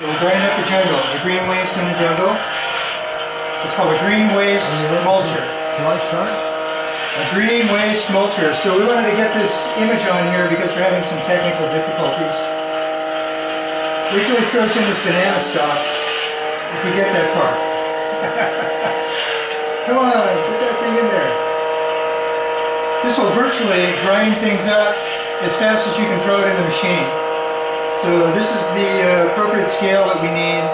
We're grinding up the jungle, the green waste in the jungle. It's called a green waste mulcher. Shall I start? A green waste mulcher. So we wanted to get this image on here because we're having some technical difficulties. Wait till he throws in this banana stalk if we get that far. Come on, put that thing in there. This will virtually grind things up as fast as you can throw it in the machine. So this is the appropriate scale that we need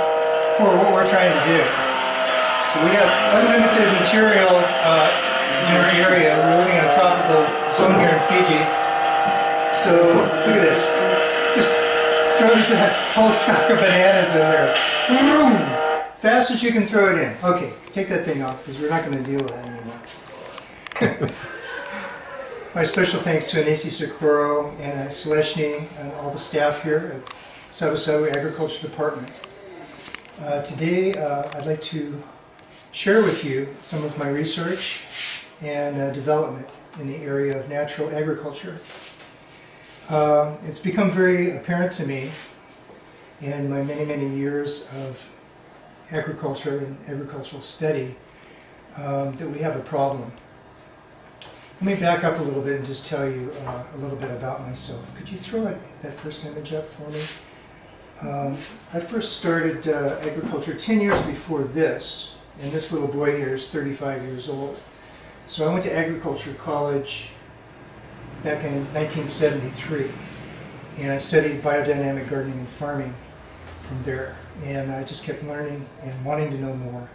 for what we're trying to do. So we have unlimited material in our area. We're living in a tropical zone here in Fiji. So look at this. Just throws that whole stock of bananas in there. Boom! Fast as you can throw it in. Okay, take that thing off because we're not going to deal with that anymore. My special thanks to Anisi Socorro and Seleshni and all the staff here at Sabu Agriculture Department. Today I'd like to share with you some of my research and development in the area of natural agriculture. It's become very apparent to me in my many years of agriculture and agricultural study that we have a problem. Let me back up a little bit and just tell you a little bit about myself. Could you throw that first image up for me? I first started agriculture 10 years before this, and this little boy here is 35 years old. So I went to agriculture college back in 1973, and I studied biodynamic gardening and farming from there. And I just kept learning and wanting to know more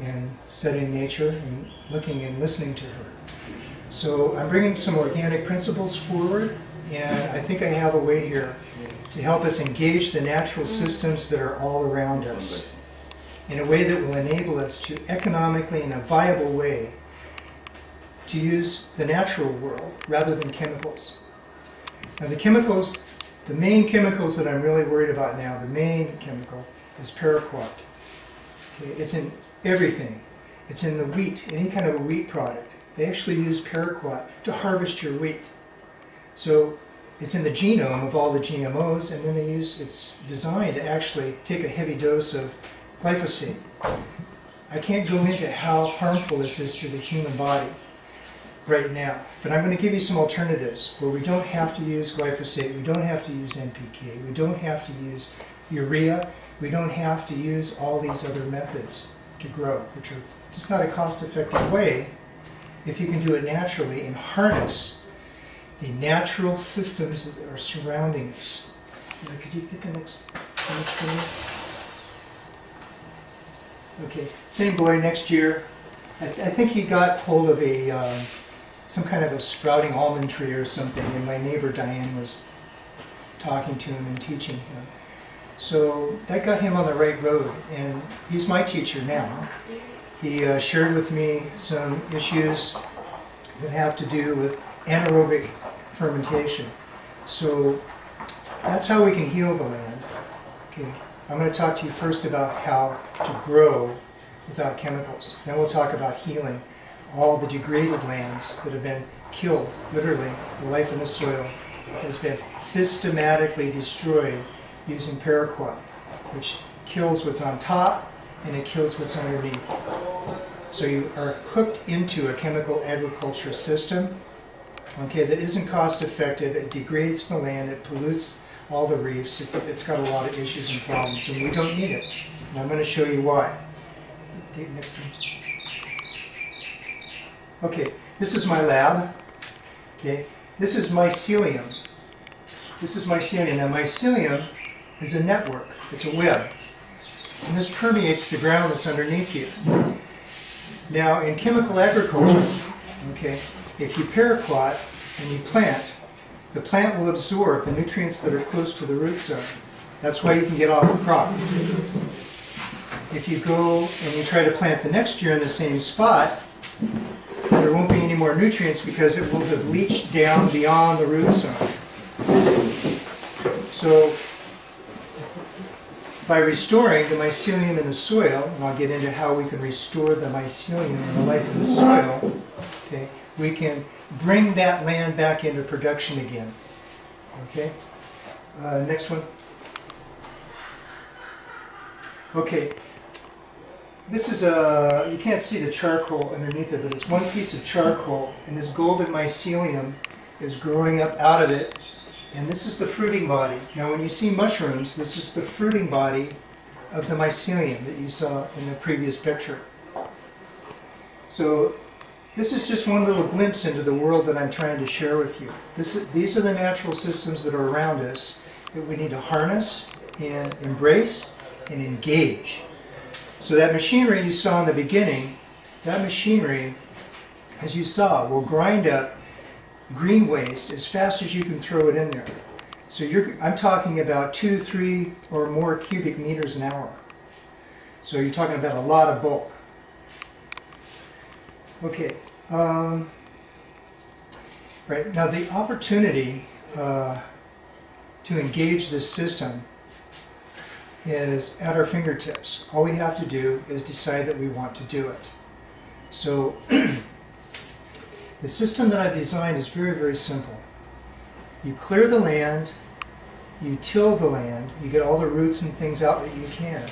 and studying nature and looking and listening to her. So I'm bringing some organic principles forward, and I think I have a way here to help us engage the natural systems that are all around us in a way that will enable us to economically, in a viable way, to use the natural world rather than chemicals. Now the chemicals, the main chemicals that I'm really worried about now, the main chemical is paraquat. Okay, it's in everything. It's in the wheat, any kind of a wheat product. They actually use paraquat to harvest your wheat. So it's in the genome of all the GMOs, and then it's designed to actually take a heavy dose of glyphosate. I can't go into how harmful this is to the human body right now, but I'm going to give you some alternatives where we don't have to use glyphosate, we don't have to use NPK, we don't have to use urea, we don't have to use all these other methods to grow, which are just not a cost-effective way if you can do it naturally and harness the natural systems that are surrounding us. Could you get the next image for me? Okay, same boy next year. I think he got hold of some kind of a sprouting almond tree or something, and my neighbor Diane was talking to him and teaching him. So that got him on the right road, and he's my teacher now. He shared with me some issues that have to do with anaerobic fermentation. So that's how we can heal the land. Okay, I'm going to talk to you first about how to grow without chemicals. Then we'll talk about healing all the degraded lands that have been killed. Literally, the life in the soil has been systematically destroyed using paraquat, which kills what's on top and it kills what's underneath. So you are hooked into a chemical agriculture system, okay, that isn't cost effective. It degrades the land, it pollutes all the reefs, it's got a lot of issues and problems, and we don't need it. And I'm going to show you why. Next one. Okay, this is my lab. Okay, this is mycelium. This is mycelium. Now mycelium is a network, it's a web. And this permeates the ground that's underneath you. Now in chemical agriculture, okay, if you paraquat and you plant, the plant will absorb the nutrients that are close to the root zone. That's why you can get off a crop. If you go and you try to plant the next year in the same spot, there won't be any more nutrients because it will have leached down beyond the root zone. So by restoring the mycelium in the soil, and I'll get into how we can restore the mycelium and the life in the soil, okay, we can bring that land back into production again. Okay? Next one. Okay, this is you can't see the charcoal underneath it, but it's one piece of charcoal, and this golden mycelium is growing up out of it, and this is the fruiting body. Now when you see mushrooms, this is the fruiting body of the mycelium that you saw in the previous picture. So this is just one little glimpse into the world that I'm trying to share with you. These are the natural systems that are around us that we need to harness and embrace and engage. So that machinery you saw in the beginning, that machinery, as you saw, will grind up green waste as fast as you can throw it in there. So I'm talking about 2, 3, or more cubic meters an hour. So you're talking about a lot of bulk. Okay. Right, now the opportunity to engage this system is at our fingertips. All we have to do is decide that we want to do it. So the system that I've designed is very, very simple. You clear the land, you till the land, you get all the roots and things out that you can.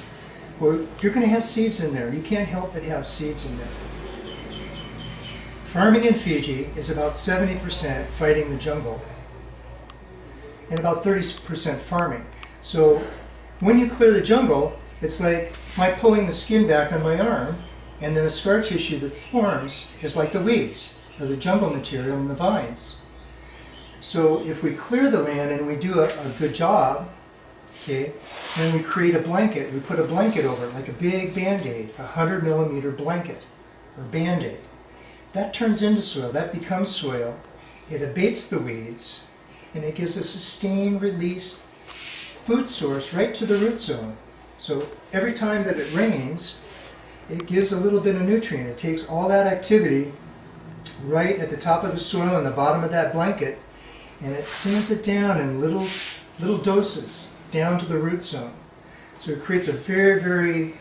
Well, you're going to have seeds in there. You can't help but have seeds in there. Farming in Fiji is about 70% fighting the jungle and about 30% farming. So when you clear the jungle, it's like my pulling the skin back on my arm, and then the scar tissue that forms is like the weeds or the jungle material in the vines. So if we clear the land and we do a good job, okay, then we create a blanket. We put a blanket over it, like a big Band-Aid, a 100-millimeter blanket or Band-Aid. That turns into soil, that becomes soil, it abates the weeds, and it gives a sustained release food source right to the root zone. So every time that it rains, it gives a little bit of nutrient. It takes all that activity right at the top of the soil and the bottom of that blanket, and it sends it down in little doses down to the root zone. So it creates a very, very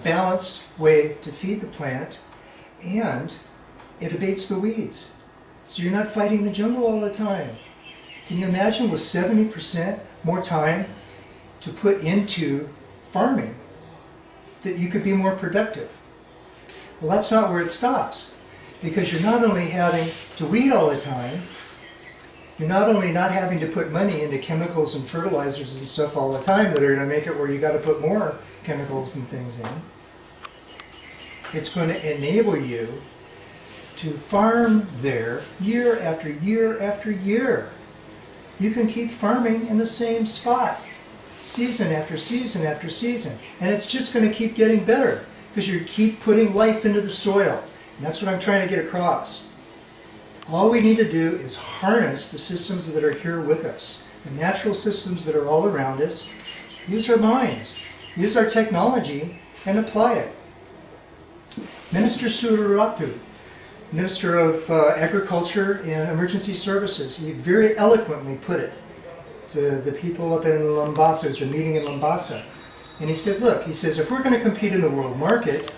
balanced way to feed the plant, and it abates the weeds. So you're not fighting the jungle all the time. Can you imagine with 70% more time to put into farming that you could be more productive? Well, that's not where it stops, because you're not only having to weed all the time, you're not only not having to put money into chemicals and fertilizers and stuff all the time that are going to make it where you got to put more chemicals and things in. It's going to enable you to farm there year after year after year. You can keep farming in the same spot, season after season after season, and it's just going to keep getting better because you keep putting life into the soil. And that's what I'm trying to get across. All we need to do is harness the systems that are here with us, the natural systems that are all around us, use our minds, use our technology, and apply it. Minister Sururatu, Minister of Agriculture and Emergency Services, he very eloquently put it to the people up in Mombasa. It's a meeting in Mombasa. And he said, look, he says, if we're going to compete in the world market,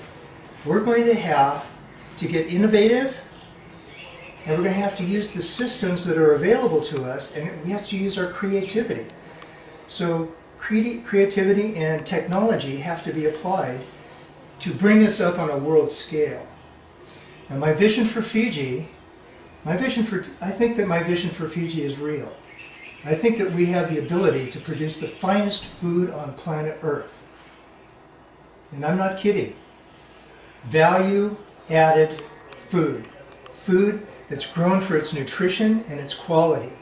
we're going to have to get innovative, and we're going to have to use the systems that are available to us, and we have to use our creativity. So creativity and technology have to be applied to bring us up on a world scale. And my vision for Fiji, I think that my vision for Fiji is real. I think that we have the ability to produce the finest food on planet Earth. And I'm not kidding. Value-added food. Food that's grown for its nutrition and its quality.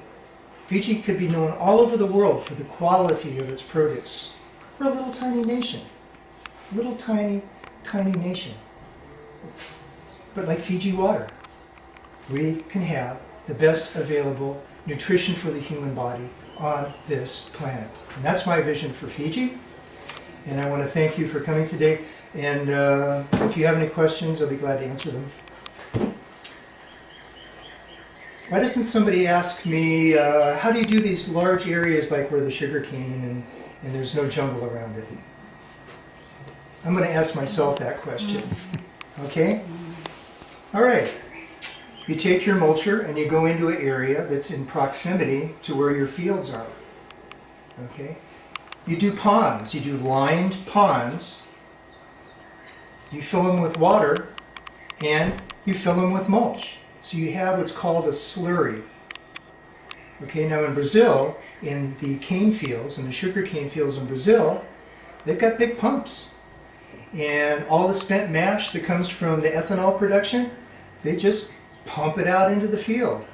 Fiji could be known all over the world for the quality of its produce. We're a little tiny nation. Little tiny nation. But like Fiji water, we can have the best available nutrition for the human body on this planet. And that's my vision for Fiji. And I want to thank you for coming today. And if you have any questions, I'll be glad to answer them. Why doesn't somebody ask me, how do you do these large areas like where the sugar cane and there's no jungle around it? I'm going to ask myself that question. Okay? All right. You take your mulcher and you go into an area that's in proximity to where your fields are. Okay? you do ponds. You do lined ponds. You fill them with water, and you fill them with mulch. So you have what's called a slurry. Okay, now in Brazil, in the cane fields, in the sugar cane fields in Brazil, they've got big pumps. And all the spent mash that comes from the ethanol production, they just pump it out into the field.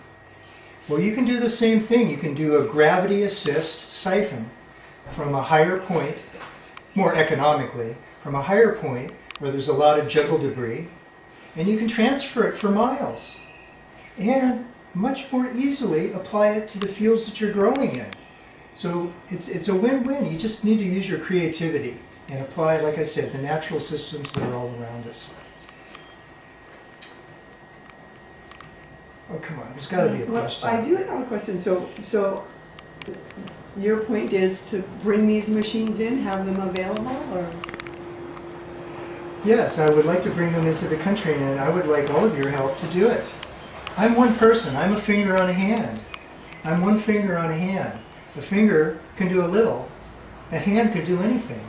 Well, you can do the same thing. You can do a gravity assist siphon from a higher point, more economically, from a higher point where there's a lot of juggle debris, and you can transfer it for miles and much more easily apply it to the fields that you're growing in. So it's a win-win. You just need to use your creativity and apply, like I said, the natural systems that are all around us. Oh, come on, there's got to be a question. I do have a question. So your point is to bring these machines in, have them available, or? Yes, I would like to bring them into the country, and I would like all of your help to do it. I'm one person. I'm a finger on a hand. I'm one finger on a hand. A finger can do a little. A hand could do anything.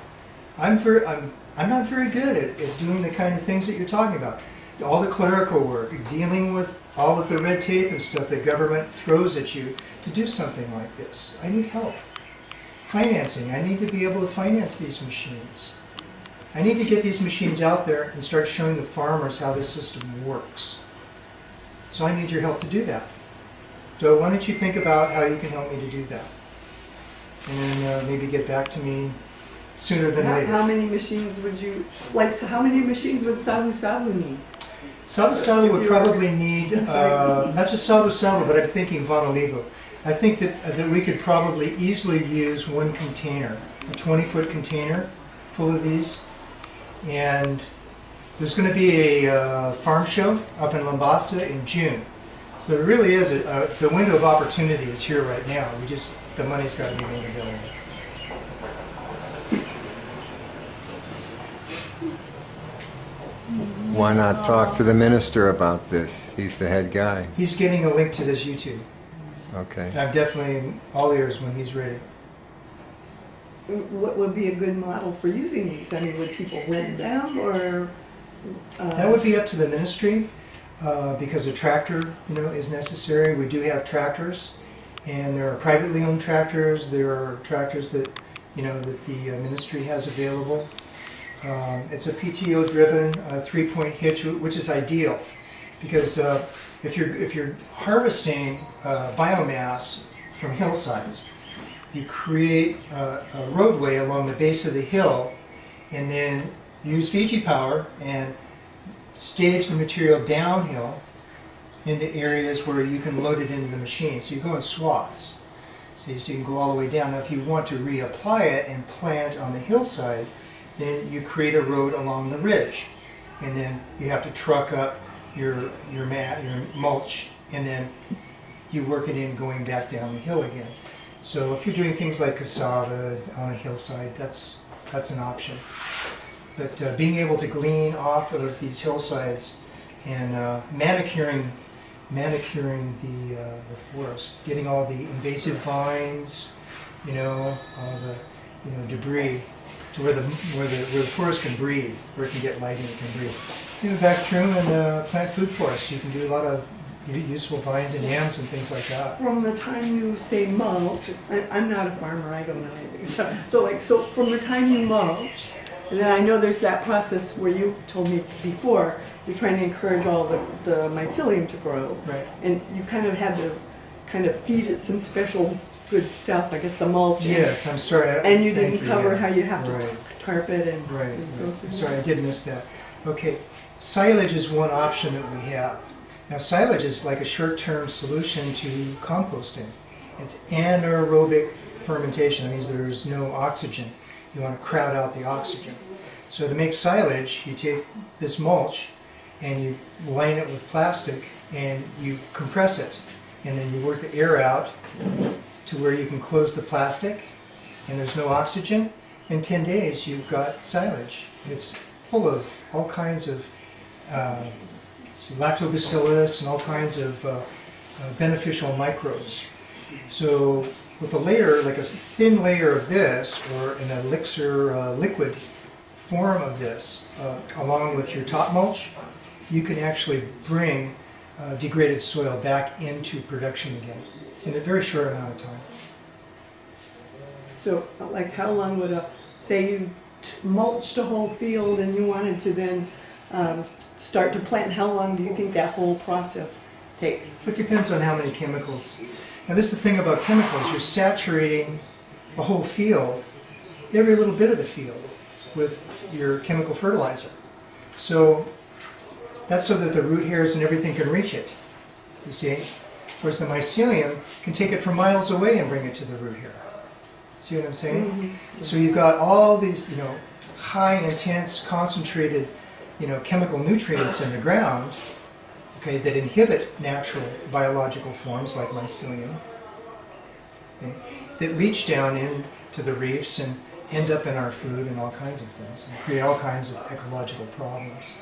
I'm not very good at doing the kind of things that you're talking about. All the clerical work, dealing with all of the red tape and stuff that government throws at you to do something like this. I need help. Financing. I need to be able to finance these machines. I need to get these machines out there and start showing the farmers how this system works. So I need your help to do that. So why don't you think about how you can help me to do that? And maybe get back to me sooner than later. How many machines would you, like, so how many machines would Savu Savu need? Savu Savu would probably need, not just Savu Savu, but I'm thinking Von Olivo. I think that we could probably easily use one container, a 20-foot container full of these. And there's going to be a farm show up in Lambasa in June. So there really is the window of opportunity is here right now. The money's got to be made available. Why not talk to the minister about this? He's the head guy. He's getting a link to this YouTube. Okay. I'm definitely all ears when he's ready. What would be a good model for using these? I mean, would people rent them, or? That would be up to the ministry, because a tractor, is necessary. We do have tractors, and there are privately owned tractors. There are tractors that, that the ministry has available. It's a PTO-driven 3-point hitch, which is ideal, because if you're harvesting biomass from hillsides, you create a roadway along the base of the hill, and then use Fiji power and stage the material downhill into areas where you can load it into the machine. So you go in swaths. So you can go all the way down. Now if you want to reapply it and plant on the hillside, then you create a road along the ridge. And then you have to truck up your mulch, and then you work it in going back down the hill again. So if you're doing things like cassava on a hillside, that's an option. But being able to glean off of these hillsides and manicuring the forest, getting all the invasive vines, all the debris, to where the forest can breathe, where it can get light and it can breathe. You go back through and plant food forests. You can do a lot of useful vines and yams and things like that. From the time you say mulch, I'm not a farmer, I don't know anything. So from the time you mulch, and then I know there's that process where you told me before, you're trying to encourage all the mycelium to grow. Right. And you kind of had to feed it some special good stuff, I guess the mulch. Yes, I'm sorry. And you didn't cover how you have to tarp it and Right. go through I'm sorry, that. I did miss that. Okay, silage is one option that we have. Now silage is like a short-term solution to composting. It's anaerobic fermentation. That means there's no oxygen. You want to crowd out the oxygen. So to make silage, you take this mulch and you line it with plastic and you compress it. And then you work the air out to where you can close the plastic and there's no oxygen. In 10 days you've got silage. It's full of all kinds of lactobacillus and all kinds of beneficial microbes. So with a layer, like a thin layer of this, or an elixir liquid form of this, along with your top mulch, you can actually bring degraded soil back into production again in a very short amount of time. So, like, how long would say you mulched a whole field and you wanted to then start to plant, how long do you think that whole process takes? It depends on how many chemicals. Now this is the thing about chemicals, you're saturating a whole field, every little bit of the field, with your chemical fertilizer. So that's so that the root hairs and everything can reach it, you see? Whereas the mycelium can take it from miles away and bring it to the root hair. See what I'm saying? Mm-hmm. So you've got all these, high, intense, concentrated, chemical nutrients in the ground, okay, that inhibit natural biological forms like mycelium, okay, that leach down into the reefs and end up in our food and all kinds of things, and create all kinds of ecological problems.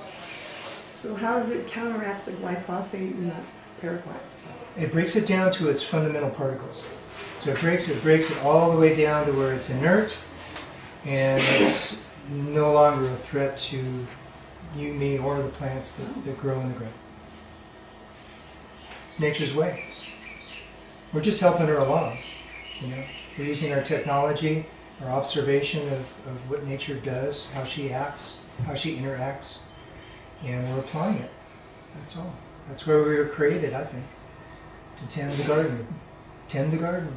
So how does it counteract the glyphosate in the paraquats? It breaks it down to its fundamental particles. So it breaks it all the way down to where it's inert, and it's no longer a threat to you, me, or the plants that grow in the ground. It's nature's way. We're just helping her along. We're using our technology, our observation of what nature does, how she acts, how she interacts, and we're applying it. That's all. That's where we were created, I think, to tend the garden. Tend the garden.